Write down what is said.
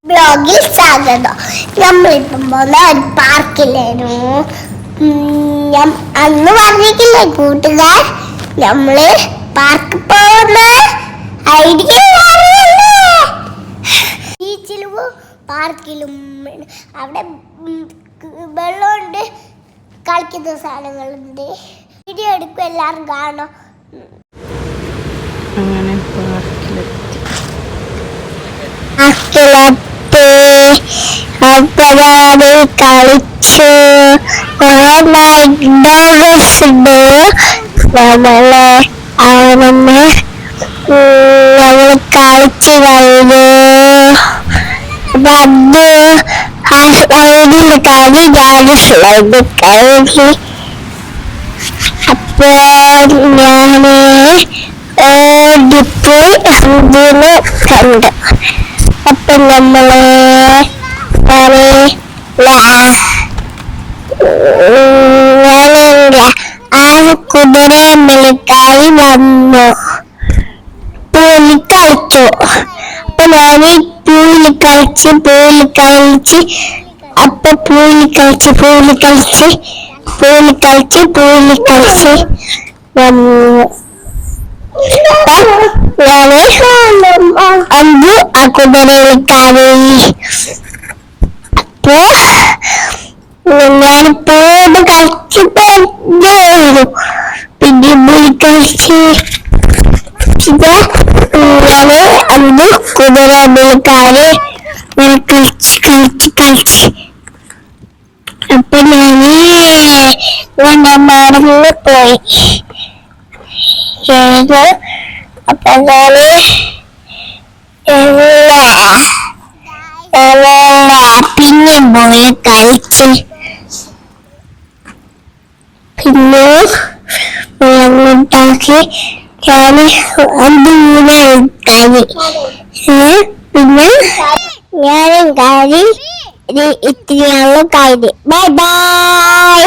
ബ്ലോഗിൽ സ്വാഗതം. നമ്മളിപ്പം പോകുന്ന ഒരു പാർക്കിലായിരുന്നു. അന്ന് പറഞ്ഞിട്ടില്ലേ കൂട്ടുകാർ, നമ്മള് പാർക്കിൽ പോകുന്ന ഐഡിയ ബീച്ചിലും പാർക്കിലും അവിടെ വെള്ളമുണ്ട്, കളിക്കുന്ന സാധനങ്ങളുണ്ട്. വീഡിയോ എടുക്കും, എല്ലാവരും കാണും. അങ്ങനെ പാർക്കിലെത്തി. അപ്പഴാണ് കളിച്ചു. നമ്മള് കളിച്ചു കഴിഞ്ഞു. അപ്പൊ അതിന് കഴിഞ്ഞ് ഞാൻ സ്ലൈഡ് കഴിഞ്ഞു. അപ്പൊ ഞാന് ഓടിപ്പോയി ഇതിന് കണ്ടു. അപ്പൊ നമ്മള് ആ കുതിരയെ വിളിക്കായി വന്നു. പൂലി കളിച്ചു. അപ്പൊ ഞാന് പൂലി കളിച്ച് അപ്പൊ പൂലി കളിച്ച് വന്നു. ഞാന് അമ്പു ആ കുതിരയെ വിളിക്കാതെ. അപ്പൊ ഞാനിപ്പോട് കളിച്ചപ്പോ പിന്നെ പുലി കളിച്ച് ഞാന് അമ്പു കുതിര വിളിക്കാതെ കളിച്ച്. അപ്പൊ ഞാന് മറന്നു പോയി. അപ്പൊ ഞാന് പിന്നെ പോയി കളിച്ച്. പിന്നെ ഉണ്ടാക്കി ഞാന് അമ്പൂനെ കഴി. പിന്നെ ഞാനും കഴി. ഇത്രയുള്ള കാര്യം. Bye bye.